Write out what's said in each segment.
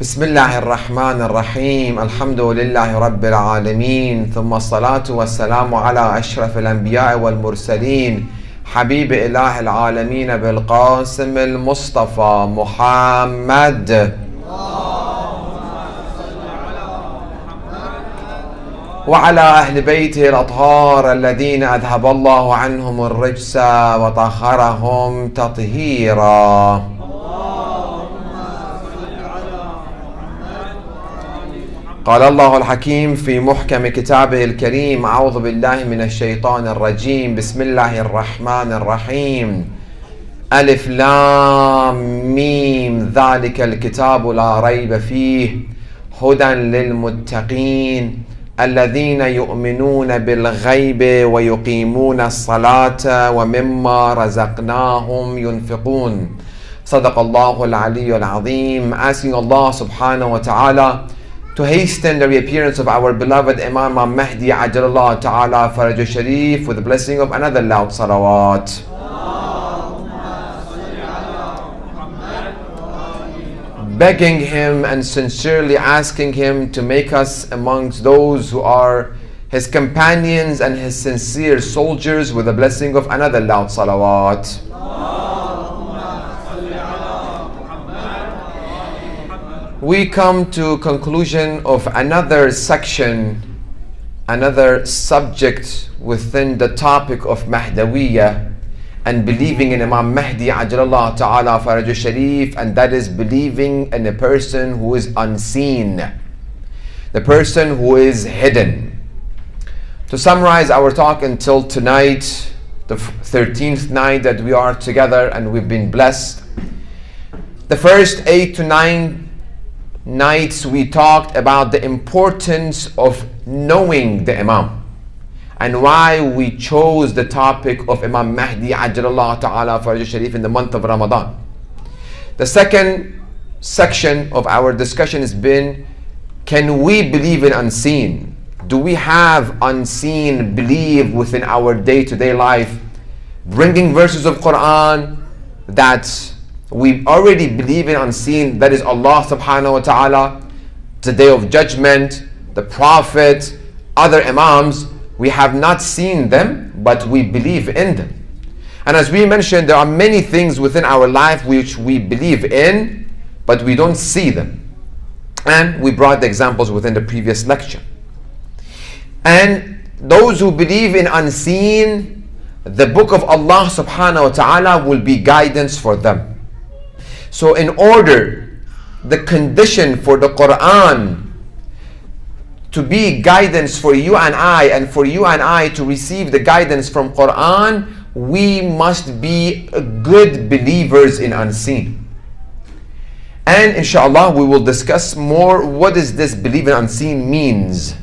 بسم الله الرحمن الرحيم الحمد لله رب العالمين ثم الصلاة والسلام على أشرف الأنبياء والمرسلين حبيب إله العالمين بالقاسم المصطفى محمد وعلى أهل بيته الأطهار الذين أذهب الله عنهم الرجس وطهرهم تطهيرا. قال الله الحكيم في محكم كتابه الكريم: أعوذ بالله من الشيطان الرجيم، بسم الله الرحمن الرحيم، ألف لام ميم، ذلك الكتاب لا ريب فيه هدى للمتقين الذين يؤمنون بالغيب ويقيمون الصلاة ومما رزقناهم ينفقون. صدق الله العلي العظيم. Asking Allah subhanahu wa ta'ala to hasten the reappearance of our beloved Imam Mahdi Ajjalallahu Ta'ala Faraj Sharif with the blessing of another loud salawat. Begging him and sincerely asking him to make us amongst those who are his companions and his sincere soldiers with the blessing of another loud salawat. We come to conclusion of another section, another subject within the topic of Mahdawiyya and believing in Imam Mahdi Ajjalallahu Ta'ala Faraj Sharif, and that is believing in a person who is unseen, the person who is hidden. To summarize our talk until tonight, the 13th night that we are together and we've been blessed, the first 8 to 9 nights we talked about the importance of knowing the Imam and why we chose the topic of Imam Mahdi Ajjalallahu Ta'ala Faraj Sharif in the month of Ramadan. The second section of our discussion has been, can we believe in unseen? Do we have unseen belief within our day-to-day life? Bringing verses of Quran that we already believe in unseen, that is Allah subhanahu wa ta'ala, the day of judgment, the Prophet, other Imams. We have not seen them, but we believe in them. And as we mentioned, there are many things within our life which we believe in, but we don't see them. And we brought the examples within the previous lecture. And those who believe in unseen, the book of Allah subhanahu wa ta'ala will be guidance for them. So in order, the condition for the Quran to be guidance for you and I, and for you and I to receive the guidance from Quran, we must be good believers in unseen. And inshallah we will discuss more what does this believe in unseen means.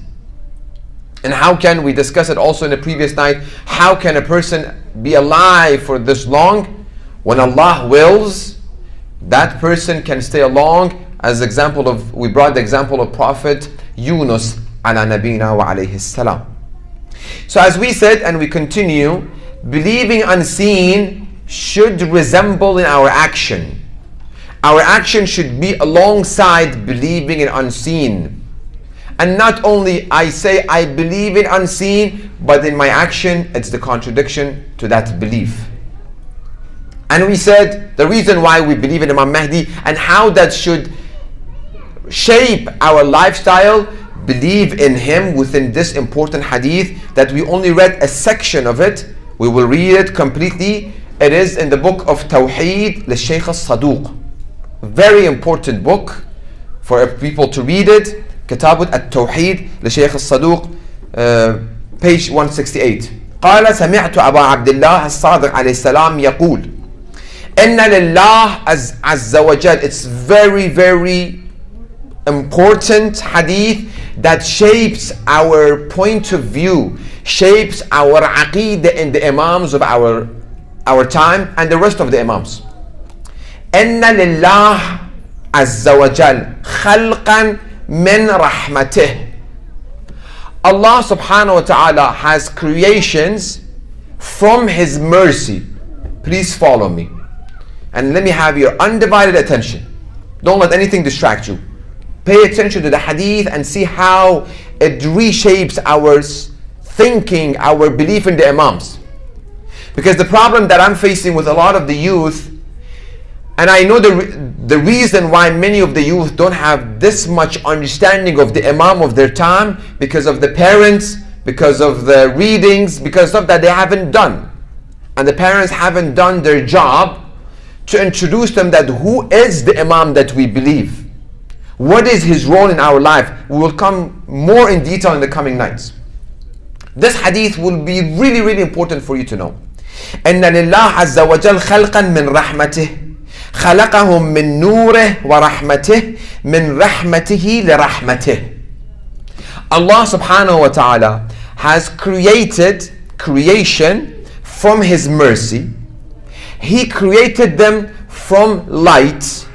And how can we discuss it also in the previous night? How can a person be alive for this long? When Allah wills, that person can stay along. As example of, we brought the example of Prophet Yunus ala nabina wa alayhi salam. So as we said, and we continue, believing unseen should resemble in our action. Our action should be alongside believing in unseen. And not only I say I believe in unseen, but in my action it's the contradiction to that belief. And we said the reason why we believe in Imam Mahdi and how that should shape our lifestyle, believe in him within this important hadith that we only read a section of it. We will read it completely. It is in the book of Tawheed, the Sheikh al-Saduq. Very important book for people to read it. Kitabut at-Tawheed, the Sheikh al-Saduq, page 168. قال سمعت أبا عبد الله الصادق عليه السلام يقول إن لله عز وجل. It's very important hadith that shapes our point of view, shapes our aqeedah in the imams of our time and the rest of the imams. إن لله عز وجل خلقا من رحمته. Allah subhanahu wa ta'ala has creations from his mercy. Please follow me and let me have your undivided attention. Don't let anything distract you. Pay attention to the hadith and see how it reshapes our thinking, our belief in the Imams. Because the problem that I'm facing with a lot of the youth, and I know the reason why many of the youth don't have this much understanding of the Imam of their time, because of the parents, because of the readings, because of that they haven't done. And the parents haven't done their job to introduce them that who is the Imam that we believe. What is his role in our life? We will come more in detail in the coming nights. This hadith will be really, really important for you to know. إن لله عز وجل خلقا من رحمته خلقهم من نوره ورحمته من رحمته لرحمته. Allah subhanahu wa ta'ala has created creation from His mercy. He created them from light.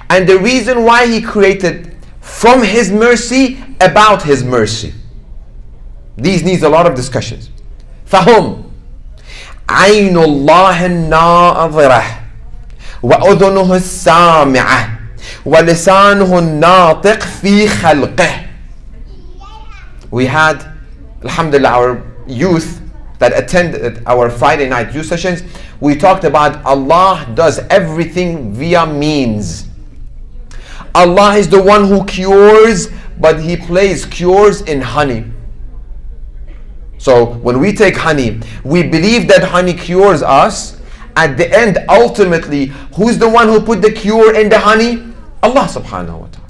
And the reason why He created from His mercy, about His mercy. These needs a lot of discussions. فهم عين الله الناظرة وأذنه السامعة ولسانه الناطق في خلقه. We had, alhamdulillah, our youth that attended our Friday night youth sessions. We talked about Allah does everything via means. Allah is the one who cures, but He cures in honey. So when we take honey, we believe that honey cures us. At the end, ultimately, who's the one who put the cure in the honey? Allah subhanahu wa ta'ala.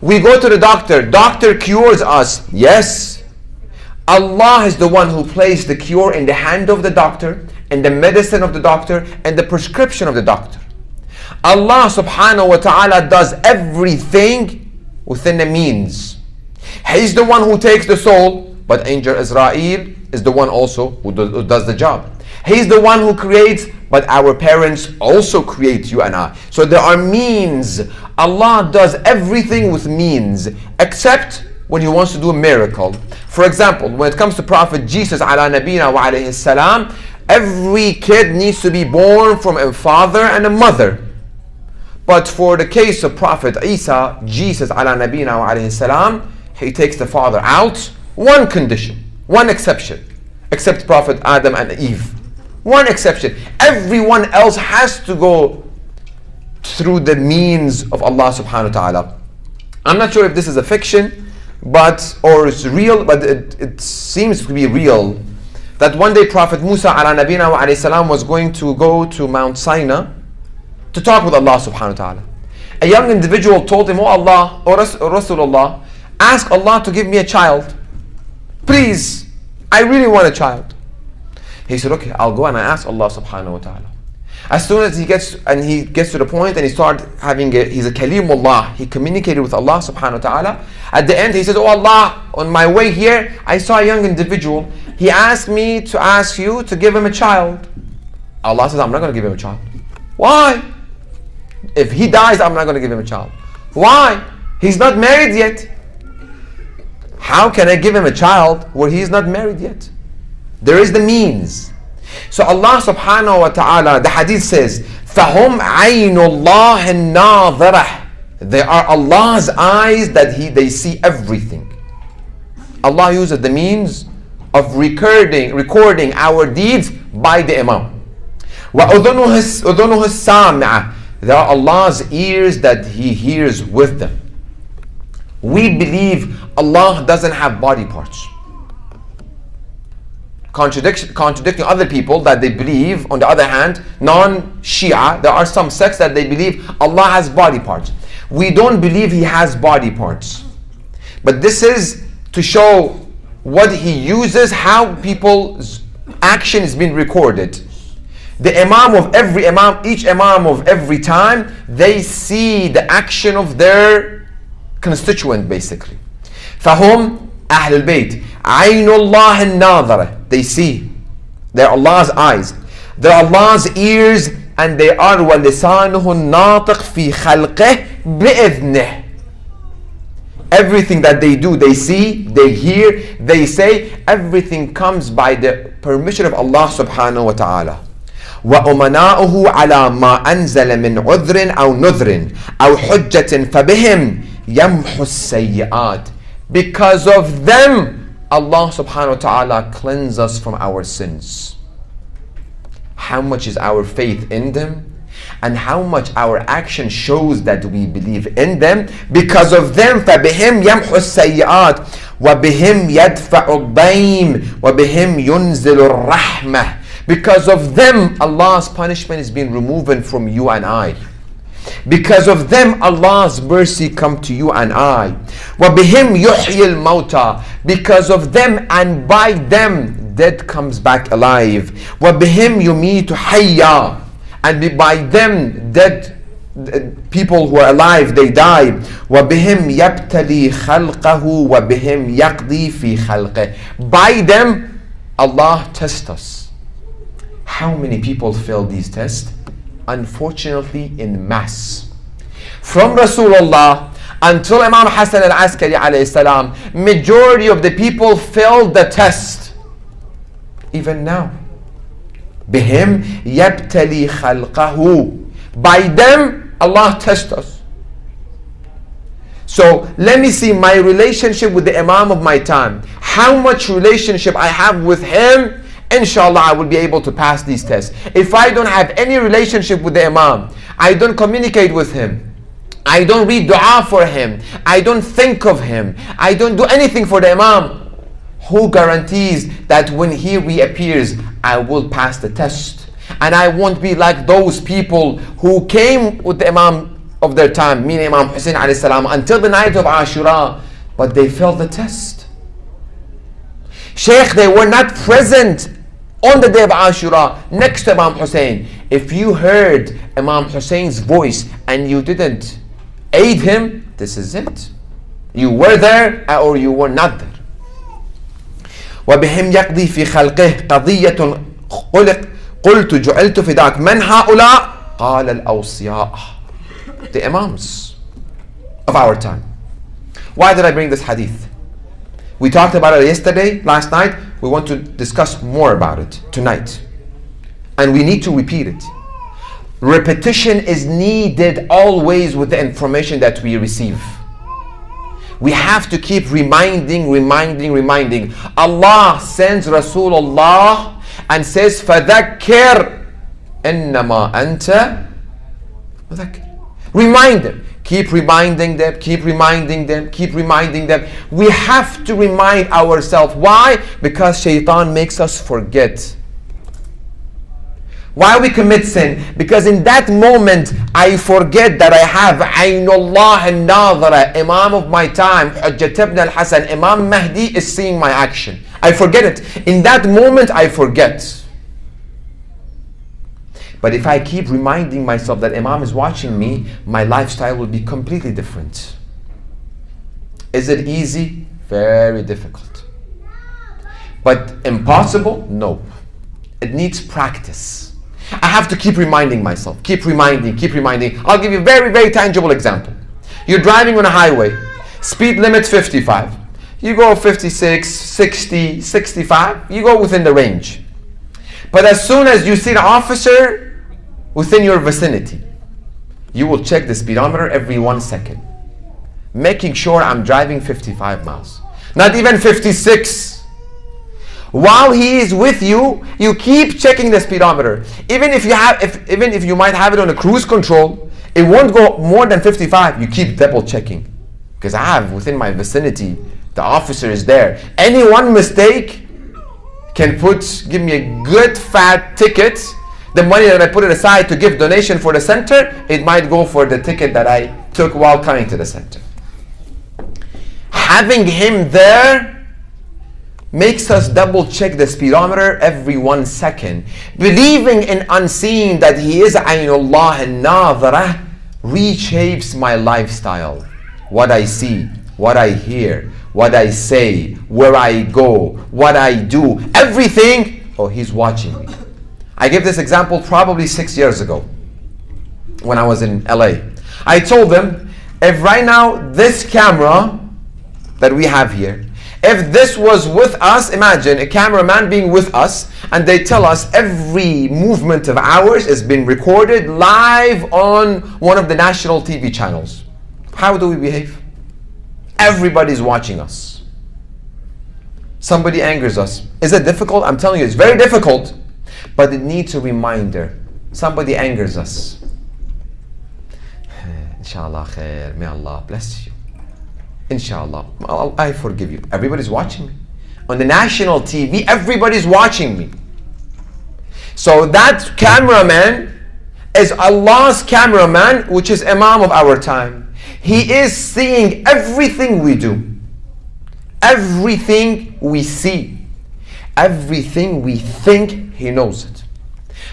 We go to the doctor. Doctor cures us. Yes. Allah is the one who placed the cure in the hand of the doctor, and the medicine of the doctor, and the prescription of the doctor. Allah subhanahu wa ta'ala does everything within the means. He's the one who takes the soul, but Angel Israel is the one also who does the job. He's the one who creates, but our parents also create you and I. So there are means. Allah does everything with means, except when He wants to do a miracle. For example, when it comes to Prophet Jesus ala nabina wa alayhi salam, every kid needs to be born from a father and a mother. But for the case of Prophet Isa, Jesus ala nabina wa alayhi salam, He takes the father out. One condition, one exception, except Prophet Adam and Eve. One exception. Everyone else has to go through the means of Allah subhanahu wa ta'ala. I'm not sure if this is a fiction, or it's real, but it seems to be real. That one day Prophet Musa ala nabina wa alayhi salam was going to go to Mount Sinai to talk with Allah subhanahu wa ta'ala. A young individual told him, "Oh Allah, O Rasulullah, ask Allah to give me a child. Please, I really want a child." He said, "Okay, I'll go and I ask Allah subhanahu wa ta'ala." As soon as he gets to the point and he's a Kalimullah, he communicated with Allah subhanahu wa ta'ala. At the end he says, "Oh Allah, on my way here, I saw a young individual. He asked me to ask you to give him a child." Allah says, "I'm not going to give him a child." "Why?" "If he dies, I'm not going to give him a child." "Why?" "He's not married yet." "How can I give him a child where he's not married yet?" There is the means. So Allah subhanahu wa ta'ala, the hadith says, فَهُمْ عَيْنُ اللَّهِ النَّاظِرَةِ. They are Allah's eyes that they see everything. Allah uses the means of recording our deeds by the Imam. وَأُذُنُهُ السَّامِعَةِ. They are Allah's ears that He hears with them. We believe Allah doesn't have body parts. Contradicting other people that they believe, on the other hand, non-Shia, there are some sects that they believe Allah has body parts. We don't believe He has body parts. But this is to show what He uses, how people's action is being recorded. The Imam of every Imam, each Imam of every time, they see the action of their constituent basically. فَهُمْ أَهْلُ الْبَيْتِ عَيْنُ اللَّهِ النَّاظِرَةِ. They see. They're Allah's eyes. They're Allah's ears, and they are وَلِسَانُهُ النَّاطِقِ فِي خَلْقِهِ بِإِذْنِهِ. Everything that they do, they see, they hear, they say, everything comes by the permission of Allah subhanahu wa ta'ala. وَأُمَنَاؤُهُ عَلَى مَا أَنزَلَ مِنْ عُذْرٍ أَوْ نُذْرٍ أَوْ حُجَّةٍ فَبِهِمْ يَمْحُ السَّيِّئَاتِ. Because of them, Allah subhanahu wa ta'ala cleanses us from our sins. How much is our faith in them? And how much our action shows that we believe in them. Because of them, فَبِهِمْ يَمْحُ السَّيِّئَاتِ وَبِهِمْ يَدْفَعُ الضَّيْمِ وَبِهِمْ يُنزِلُ الرَّحْمَةِ. Because of them, Allah's punishment is being removed from you and I. Because of them, Allah's mercy come to you and I. وَبِهِمْ يُحْيِي الْمَوْتَى. Because of them and by them, dead comes back alive. وَبِهِمْ يُمِيتُ حَيًّا. And by them, dead people who are alive, they die. وَبِهِمْ يَبْتَلِي خَلْقَهُ وَبِهِمْ يَقْضِي فِي خَلْقِهِ. By them, Allah tests us. How many people fail these tests? Unfortunately, in mass. From Rasulullah until Imam Hassan al-Askari alayhi salam, majority of the people failed the test. Even now. بِهِمْ يَبْتَلِي خَلْقَهُ. By them, Allah tests us. So let me see my relationship with the Imam of my time. How much relationship I have with him, inshallah I will be able to pass these tests. If I don't have any relationship with the Imam, I don't communicate with him, I don't read dua for him, I don't think of him, I don't do anything for the Imam, who guarantees that when he reappears, I will pass the test? And I won't be like those people who came with the Imam of their time, meaning Imam Hussein alayhi salam, until the night of Ashura, but they failed the test. Sheikh, they were not present on the day of Ashura next to Imam Hussein. If you heard Imam Hussein's voice and you didn't aid him, this is it. You were there or you were not there. وَبِهِمْ يَقْضِي فِي خَلْقِهِ قَضِيَّةٌ قُلْتُ جُعِلْتُ فِدَاكَ مَنْ هَؤُلَاء قَالَ الْأَوْصِيَاءُ. The Imams of our time. Why did I bring this hadith? We talked about it yesterday, last night. We want to discuss more about it tonight. And we need to repeat it. Repetition is needed always with the information that we receive. We have to keep reminding. Allah sends Rasulullah and says, فَذَكِّرْ إِنَّمَا أَنْتَ مُذَكِّرْ. Remind them. Keep reminding them. We have to remind ourselves. Why? Because shaitan makes us forget. Why we commit sin? Because in that moment, I forget that I have Aynullah al-Nadhara, Imam of my time, Hujjat ibn al-Hasan, Imam Mahdi is seeing my action. I forget it. In that moment, I forget. But if I keep reminding myself that Imam is watching me, my lifestyle will be completely different. Is it easy? Very difficult. But impossible? No. It needs practice. I have to keep reminding myself. Keep reminding. I'll give you a very, very tangible example. You're driving on a highway. Speed limit 55. You go 56, 60, 65. You go within the range. But as soon as you see an officer within your vicinity, you will check the speedometer every 1 second, making sure I'm driving 55 miles. Not even 56. While he is with you, you keep checking the speedometer. Even if you might have it on a cruise control, it won't go more than 55. You keep double checking. Because I have within my vicinity, the officer is there. Any one mistake can give me a good fat ticket. The money that I put it aside to give donation for the center, it might go for the ticket that I took while coming to the center. Having him there makes us double check the speedometer every 1 second. Believing in unseen that he is Aynullah al-Nadhara reshapes my lifestyle. What I see, what I hear, what I say, where I go, what I do, everything. Oh, he's watching me. I gave this example probably 6 years ago when I was in LA. I told them, if right now this camera that we have here, if this was with us, imagine a cameraman being with us and they tell us every movement of ours is being recorded live on one of the national TV channels. How do we behave? Everybody's watching us. Somebody angers us. Is it difficult? I'm telling you, it's very difficult. But it needs a reminder. Somebody angers us. Inshallah khair. May Allah bless you. Inshallah. I forgive you. Everybody's watching me. On the national TV, everybody's watching me. So that cameraman is Allah's cameraman, which is Imam of our time. He is seeing everything we do. Everything we see. Everything we think, He knows it.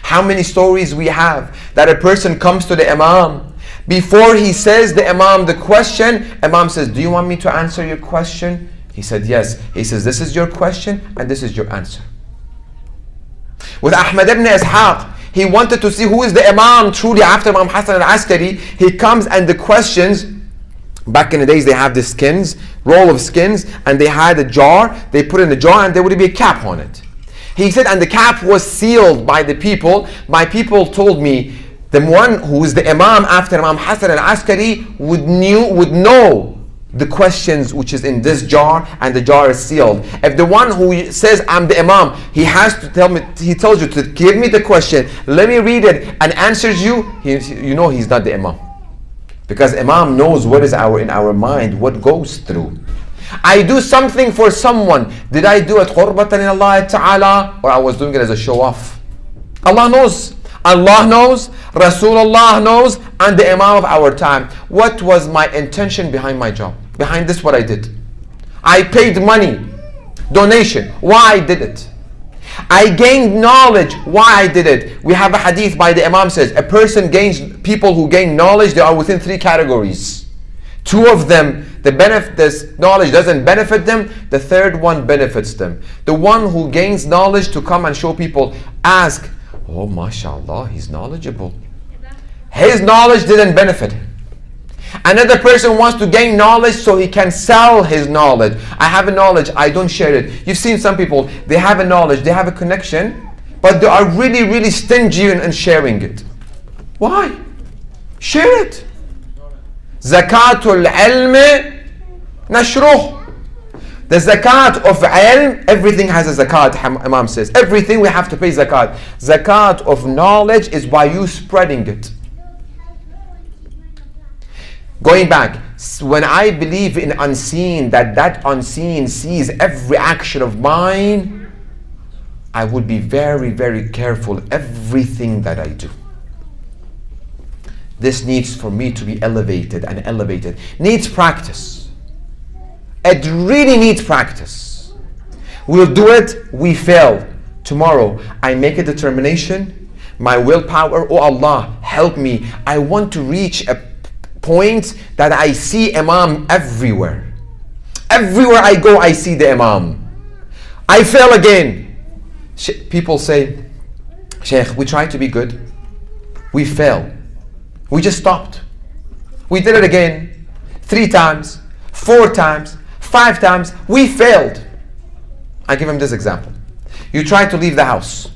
How many stories we have that a person comes to the Imam. Before he says the Imam the question, Imam says, do you want me to answer your question? He said, yes. He says, this is your question and this is your answer. With Ahmad ibn Ishaq, he wanted to see who is the Imam truly after Imam Hasan al-Askari. He comes and the questions, back in the days they have the skins, roll of skins, and they had a jar, they put in the jar and there would be a cap on it. He said, and the cap was sealed by the people. My people told me, the one who is the Imam after Imam Hasan al-Askari would know the questions which is in this jar, and the jar is sealed. If the one who says I'm the Imam, he has to tell me, he tells you to give me the question, let me read it, and answers you, you know he's not the Imam. Because Imam knows what is in our mind, what goes through. I do something for someone. Did I do it qurbatan in Allah Ta'ala, or I was doing it as a show off? Allah knows. Allah knows, Rasulullah knows, and the Imam of our time. What was my intention behind my job? Behind this, what I did? I paid money, donation. Why I did it? I gained knowledge. Why I did it? We have a hadith by the Imam says, a person gains, people who gain knowledge, they are within 3 categories. 2 of them, this knowledge doesn't benefit them. The 3rd one benefits them. The one who gains knowledge to come and show people, ask, oh, mashallah, he's knowledgeable. His knowledge didn't benefit him. Another person wants to gain knowledge so he can sell his knowledge. I have a knowledge, I don't share it. You've seen some people, they have a knowledge, they have a connection, but they are really, really stingy in sharing it. Why? Share it. Zakatul ilm nashruh. The zakat of ilm, everything has a zakat, Imam says. Everything we have to pay zakat. Zakat of knowledge is by you spreading it. Going back, when I believe in unseen, that unseen sees every action of mine, I would be very, very careful everything that I do. This needs for me to be elevated and elevated. Needs practice. It really needs practice. We'll do it, we fail. Tomorrow, I make a determination, my willpower, oh Allah, help me. I want to reach a point that I see Imam everywhere. Everywhere I go, I see the Imam. I fail again. People say, Sheikh, we tried to be good. We fail. We just stopped. We did it again. 3 times, 4 times, 5 times, we failed. I give him this example. You try to leave the house.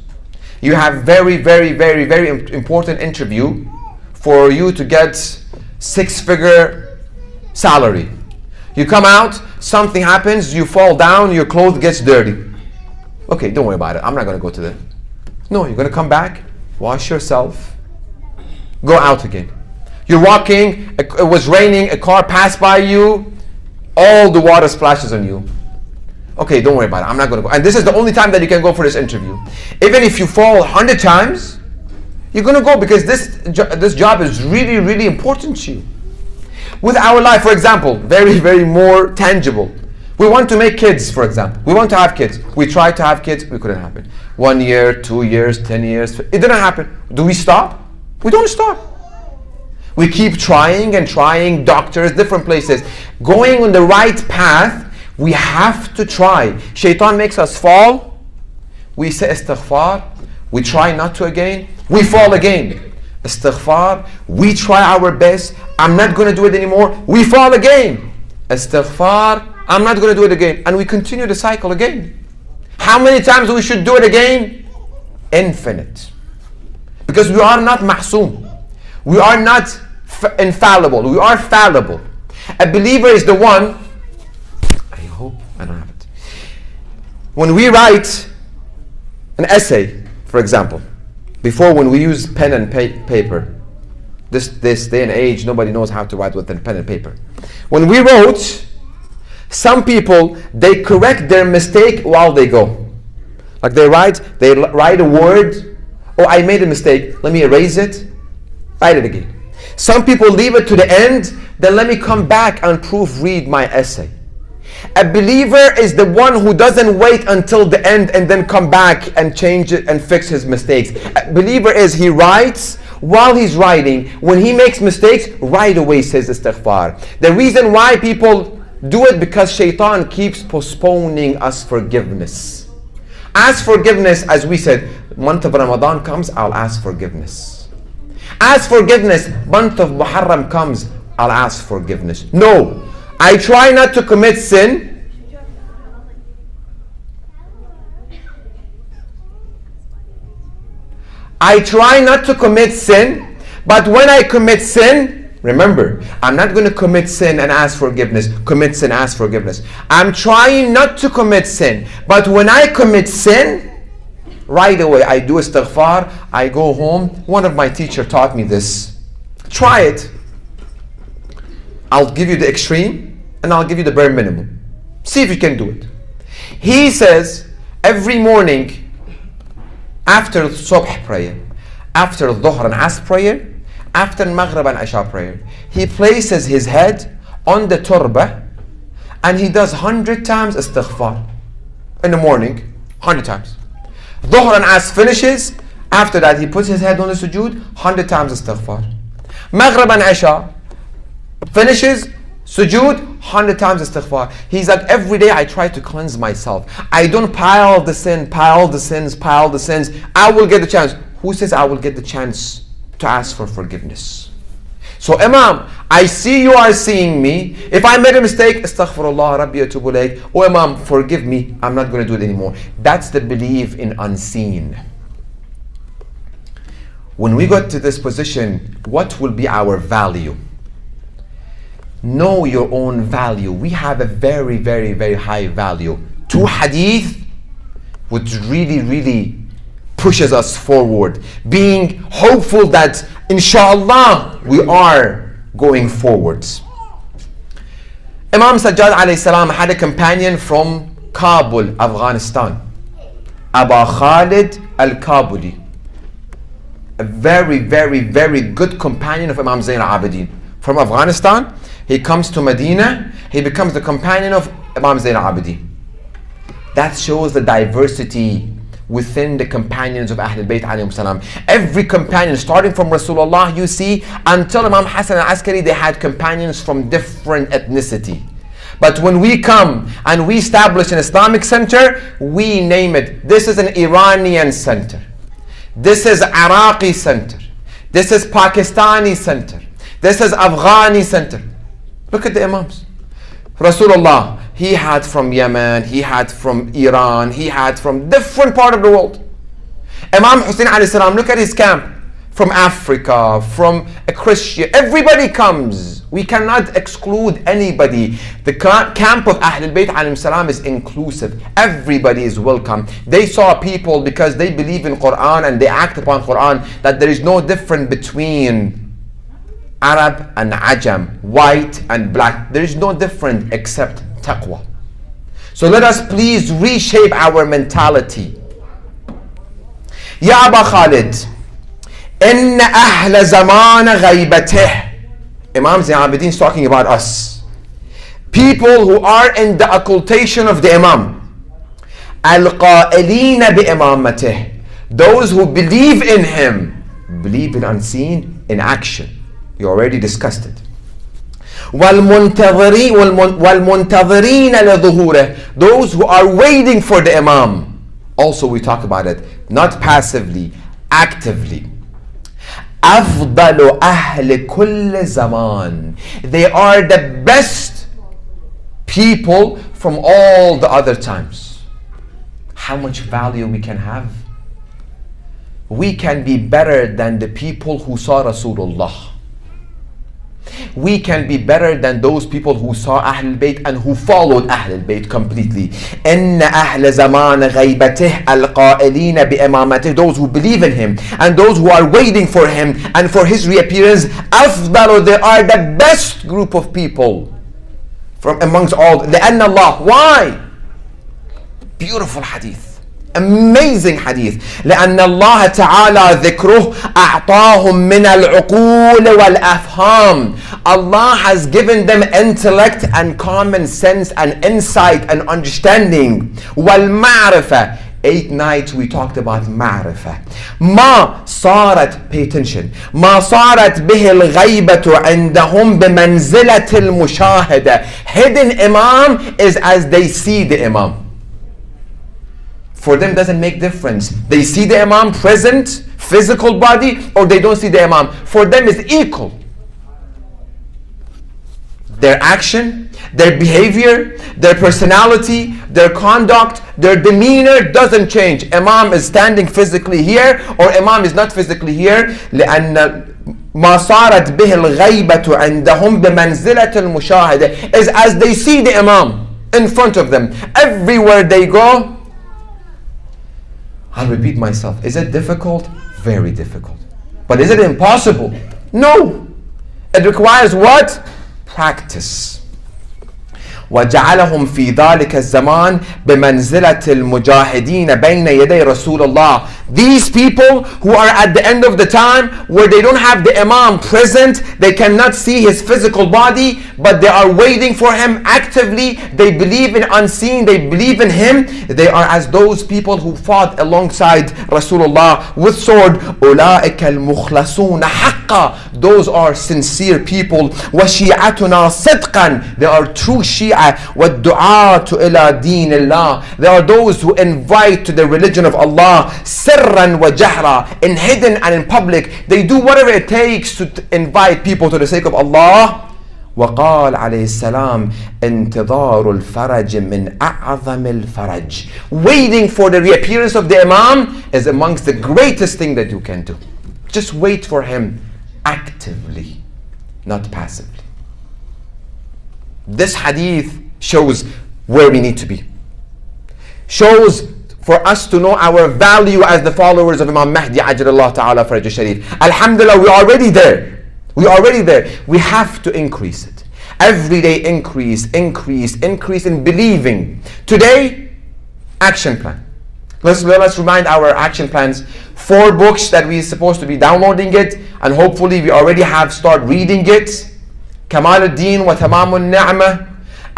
You have very, very, very, very important interview for you to get 6-figure salary. You come out, something happens, you fall down, your clothes gets dirty. Okay, don't worry about it. I'm not going to go to the... No, you're going to come back, wash yourself, go out again. You're walking, it was raining, a car passed by you, all the water splashes on you. Okay, don't worry about it. I'm not going to go. And this is the only time that you can go for this interview. Even if you fall 100 times, you're going to go because this job is really, really important to you. With our life, for example, very, very more tangible. We want to make kids, for example. We want to have kids. We tried to have kids, we couldn't happen. 1 year, 2 years, 10 years, it didn't happen. Do we stop? We don't stop. We keep trying and trying, doctors, different places. Going on the right path, we have to try. Shaitan makes us fall. We say istighfar. We try not to again. We fall again. Istighfar. We try our best. I'm not going to do it anymore. We fall again. Istighfar. I'm not going to do it again. And we continue the cycle again. How many times we should do it again? Infinite. Because we are not mahsoom. We are not infallible. We are fallible. A believer is the one I don't have it. When we write an essay, for example, before when we use pen and paper, this day and age, nobody knows how to write with pen and paper. When we wrote, some people, they correct their mistake while they go. Like they write a word, oh, I made a mistake, let me erase it, write it again. Some people leave it to the end, then let me come back and proofread my essay. A believer is the one who doesn't wait until the end and then come back and change it and fix his mistakes. A believer is, he writes while he's writing. When he makes mistakes, right away says istighfar. The reason why people do it, because shaitan keeps postponing us forgiveness. Ask forgiveness, as we said, month of Ramadan comes, I'll ask forgiveness. Ask forgiveness, month of Muharram comes, I'll ask forgiveness. No, I try not to commit sin. I try not to commit sin, but when I commit sin, remember, I'm not going to commit sin and ask forgiveness. Commit sin, ask forgiveness. I'm trying not to commit sin, but when I commit sin, right away I do istighfar, I go home. One of my teachers taught me this. Try it. I'll give you the extreme and I'll give you the bare minimum. See if you can do it. He says every morning after Subh prayer, after Dhuhr and Asr prayer, after Maghrib and Isha prayer, he places his head on the turba and he does 100 times istighfar in the morning, 100 times. Dhuhr and Asr finishes, after that he puts his head on the sujood, 100 times istighfar. Maghrib and Isha finishes, sujood, 100 times istighfar. He's like, every day I try to cleanse myself. I don't pile the sins. I will get the chance. Who says I will get the chance to ask for forgiveness? So Imam, I see you are seeing me. If I made a mistake, astaghfirullah, Rabbi atubu ilayk. Oh Imam, forgive me. I'm not going to do it anymore. That's the belief in unseen. When we got to this position, what will be our value? Know your own value. We have a very, very, very high value. Two hadith which really pushes us forward, being hopeful that inshallah we are going forwards. Imam Sajjad alayhi salam had a companion from Kabul, Afghanistan, Aba Khalid al-Kabuli, a very, very, very good companion of Imam Zain al-Abidin. From Afghanistan, he comes to Medina, he becomes the companion of Imam Zain al-Abidin. That shows the diversity within the companions of Ahlul Bayt alayhim salam. Every companion, starting from Rasulullah, you see, until Imam Hassan al-Askari, they had companions from different ethnicity. But when we come and we establish an Islamic center, we name it. This is an Iranian center. This is Iraqi center. This is Pakistani center. This is Afghani center. Look at the Imams. Rasulullah, he had from Yemen, he had from Iran, he had from different part of the world. Imam Hussein alayhi salam, look at his camp. From Africa, from a Christian, everybody comes. We cannot exclude anybody. The camp of Ahlul Bayt alayhim salam is inclusive. Everybody is welcome. They saw people because they believe in Quran and they act upon Quran, that there is no difference between Arab and Ajam, white and black. There is no difference except taqwa. So let us please reshape our mentality. Ya Aba Khalid, inna ahla zaman ghaybatih. Imam Zain al-Abidin is talking about us. People who are in the occultation of the Imam. Al-qa'ilina bi-imamatih. Those who believe in him, believe in unseen, in action. We already discussed it. وَالْمُنْتَظِرِينَ لِظُهُورِهِ. Those who are waiting for the Imam. Also we talk about it. Not passively, actively. أَفْضَلُ أَهْلِ كُلِّ زَمَانٍ. They are the best people from all the other times. How much value we can have? We can be better than the people who saw Rasulullah. We can be better than those people who saw Ahlul Bayt and who followed Ahlul Bayt completely. إن أهل زمان غيبته القائلين بإمامته, those who believe in him and those who are waiting for him and for his reappearance. أفضل, they are the best group of people from amongst all. لأن الله, why? Beautiful hadith. Amazing hadith. لأن الله تعالى ذكره أعطاهم من العقول والأفهام. Allah has given them intellect and common sense and insight and understanding. والمعرفة. 8 nights we talked about معرفة. ما صارت, pay attention, ما صارت به الغيبة عندهم بمنزلة المشاهدة. Hidden imam is as they see the imam. For them doesn't make difference. They see the imam present, physical body, or they don't see the imam. For them is equal. Their action, their behavior, their personality, their conduct, their demeanor doesn't change. Imam is standing physically here or imam is not physically here. لأن ما صارت به الغيبة عندهم بمنزلة المشاهدة is as they see the imam in front of them. Everywhere they go. I'll repeat myself. Is it difficult? Very difficult. But is it impossible? No. It requires what? Practice. وجعلهم في ذلك الزمان بمنزلة المجاهدين بين يدي رسول الله. These people who are at the end of the time where they don't have the imam present, they cannot see his physical body, but they are waiting for him actively. They believe in unseen, they believe in him. They are as those people who fought alongside Rasulullah with sword. أولئك المخلصون حقا. Those are sincere people. وشيعتنا صدقا. They are true Shia. وَالدُّعَاةُ إِلَى دِينِ اللَّهِ. There are those who invite to the religion of Allah, سِرًّا وَجَهْرًا, in hidden and in public. They do whatever it takes to invite people to the sake of Allah. وقال عليه السلام انتظار الفرج من أعظم الفرج. Waiting for the reappearance of the Imam is amongst the greatest thing that you can do. Just wait for him actively, not passively. This hadith shows where we need to be. Shows for us to know our value as the followers of Imam Mahdi Ajjallahu Ta'ala Faraj Sharif. Alhamdulillah, we're already there. We're already there. We have to increase it. Every day increase in believing. Today, action plan. Let's remind our action plans. 4 books that we're supposed to be downloading it, and hopefully we already have started reading it. كمال الدين وتمام النعمة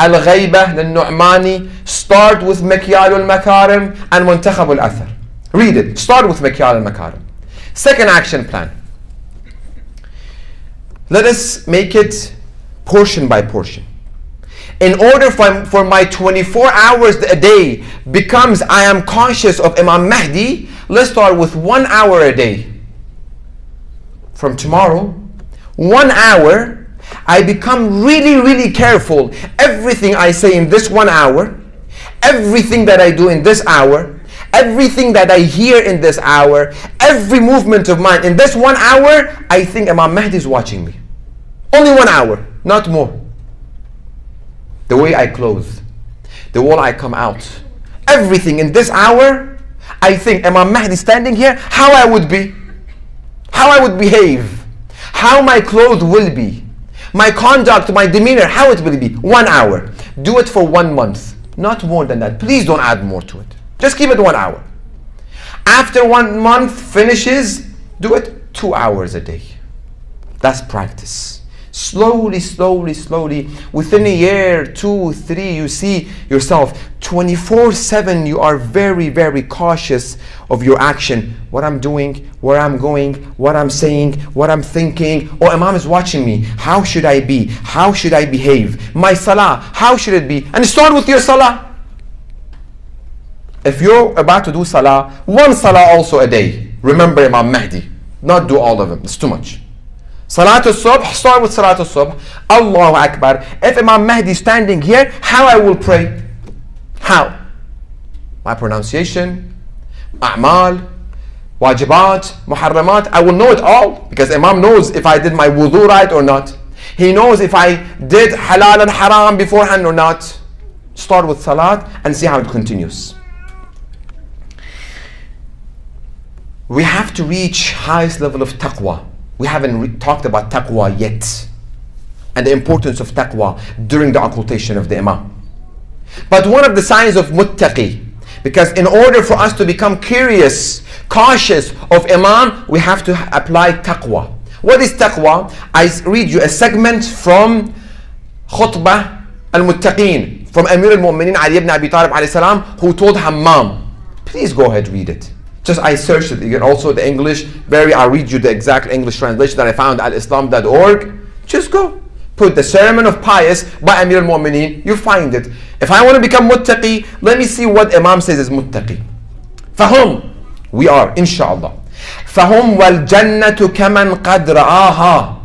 الغيبة للنعماني. Start with مكيال المكارم and منتخب الأثر. Read it. Start with مكيال المكارم. Second action plan. Let us make it portion by portion. In order for my 24 hours a day becomes I am conscious of Imam Mahdi, let's start with 1 hour a day. From tomorrow, 1 hour, I become really careful. Everything I say in this 1 hour, everything that I do in this hour, everything that I hear in this hour, every movement of mine in this 1 hour, I think Imam Mahdi is watching me. Only 1 hour, not more. The way I clothe, the way I come out, everything in this hour, I think Imam Mahdi standing here, how I would be, how I would behave, how my clothes will be, my conduct, my demeanor, how it will be. 1 hour. Do it for 1 month. Not more than that. Please don't add more to it. Just keep it 1 hour. After 1 month finishes, do it 2 hours a day. That's practice. Slowly. Within a year, 2, 3, you see yourself 24/7. You are very cautious of your action. What I'm doing, where I'm going, what I'm saying, what I'm thinking. Oh, Imam is watching me. How should I be? How should I behave? My salah, how should it be? And start with your salah. If you're about to do salah, 1 salah also a day. Remember Imam Mahdi. Not do all of them. It's too much. Salatul Subh, start with Salatul Subh. Allahu Akbar. If Imam Mahdi is standing here, how I will pray? How? My pronunciation, a'mal, wajibat, muharramat. I will know it all because Imam knows if I did my wudu right or not. He knows if I did halal and haram beforehand or not. Start with salat and see how it continues. We have to reach highest level of taqwa. We haven't talked about taqwa yet, and the importance of taqwa during the occultation of the Imam. But one of the signs of muttaqi, because in order for us to become curious, cautious of Imam, we have to apply taqwa. What is taqwa? I read you a segment from Khutbah al-Muttaqeen, from Amir al-Mu'mineen Ali ibn Abi Talib alayhi salam, who told Hammam. Please go ahead, read it. Just I searched it again, also the English, I'll read you the exact English translation that I found at islam.org. Just go. Put the sermon of pious by Amir al-Mu'mineen, you find it. If I want to become muttaqi, let me see what Imam says is muttaqi. Fahum, we are, inshallah. فهم والجنة كمن قد رآها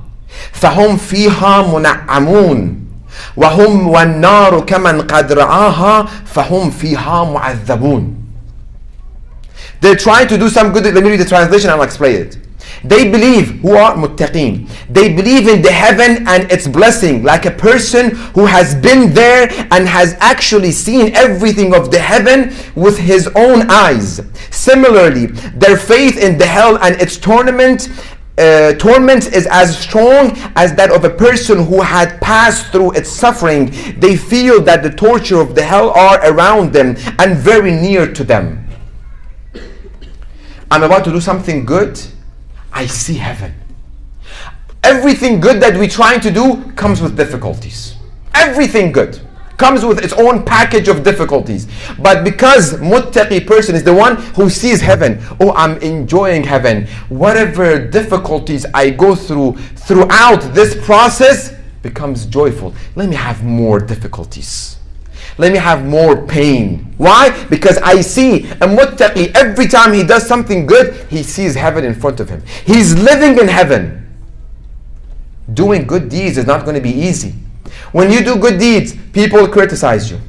فهم فيها منعمون وهم والنار كمن قد رآها فهم فيها معذبون. They try to do some good. Let me read the translation and I'll explain it. They believe, who are muttaqeen, they believe in the heaven and its blessing, like a person who has been there and has actually seen everything of the heaven with his own eyes. Similarly, their faith in the hell and its torment is as strong as that of a person who had passed through its suffering. They feel that the torture of the hell are around them and very near to them. I'm about to do something good, I see heaven. Everything good that we're trying to do comes with difficulties. Everything good comes with its own package of difficulties. But because muttaqi person is the one who sees heaven, oh, I'm enjoying heaven. Whatever difficulties I go throughout this process becomes joyful. Let me have more difficulties. Let me have more pain. Why? Because I see a muttaqi, every time he does something good, he sees heaven in front of him. He's living in heaven. Doing good deeds is not going to be easy. When you do good deeds, people criticize you.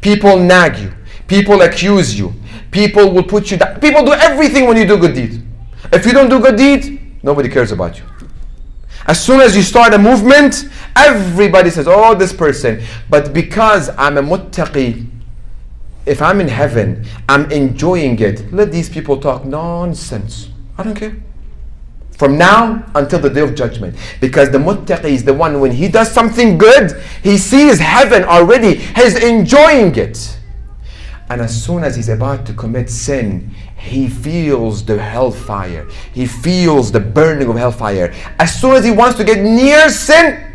People nag you. People accuse you. People will put you down. People do everything when you do good deeds. If you don't do good deeds, nobody cares about you. As soon as you start a movement, everybody says, oh, this person. But because I'm a muttaqi, if I'm in heaven, I'm enjoying it. Let these people talk nonsense. I don't care. From now until the day of judgment. Because the muttaqi is the one, when he does something good, he sees heaven already. He's enjoying it. And as soon as he's about to commit sin, he feels the hellfire. He feels the burning of hellfire. As soon as he wants to get near sin,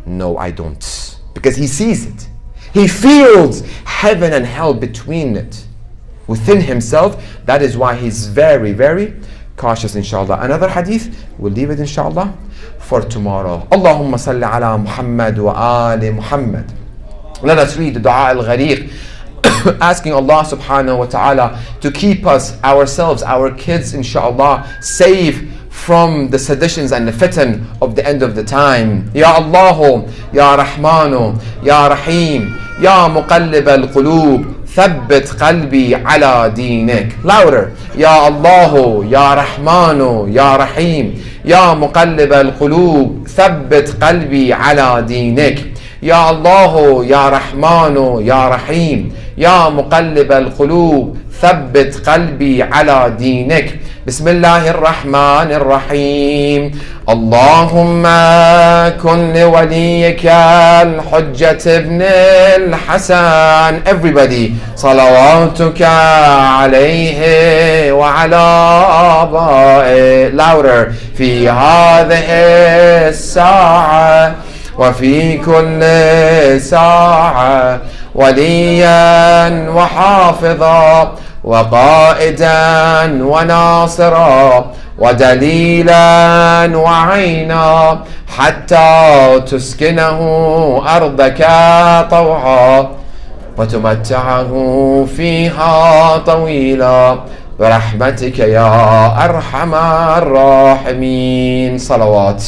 no, I don't. Because he sees it. He feels heaven and hell between it. Within himself. That is why he's very, very cautious, inshallah. Another hadith, we'll leave it inshallah for tomorrow. Allahumma salli ala Muhammad wa ali Muhammad. Let us read the dua al-ghariq, asking Allah subhanahu wa ta'ala to keep us, ourselves, our kids, inshallah, safe from the seditions and the fitan of the end of the time. Ya Allah, Ya Rahmanu, Ya Rahim, Ya Muqallib al-Qulub, ثبت قلبي على دينك. Louder. يا الله يا رحمن يا رحيم يا مقلب القلوب ثبت قلبي على دينك. يا الله يا رحمن يا رحيم يا مقلب القلوب ثبت قلبي على دينك. بسم الله الرحمن الرحيم. اللهم كن لوليك الحجة ابن الحسن. Everybody. صلواتك عليه وعلى آبائه. Louder. في هذه الساعة وفي كل ساعة وليا وحافظا وقائدا وناصرا ودليلا وعينا حتى تسكنه أرضك طوعا وتمتعه فيها طويلا برحمتك يا أرحم الراحمين. صلوات.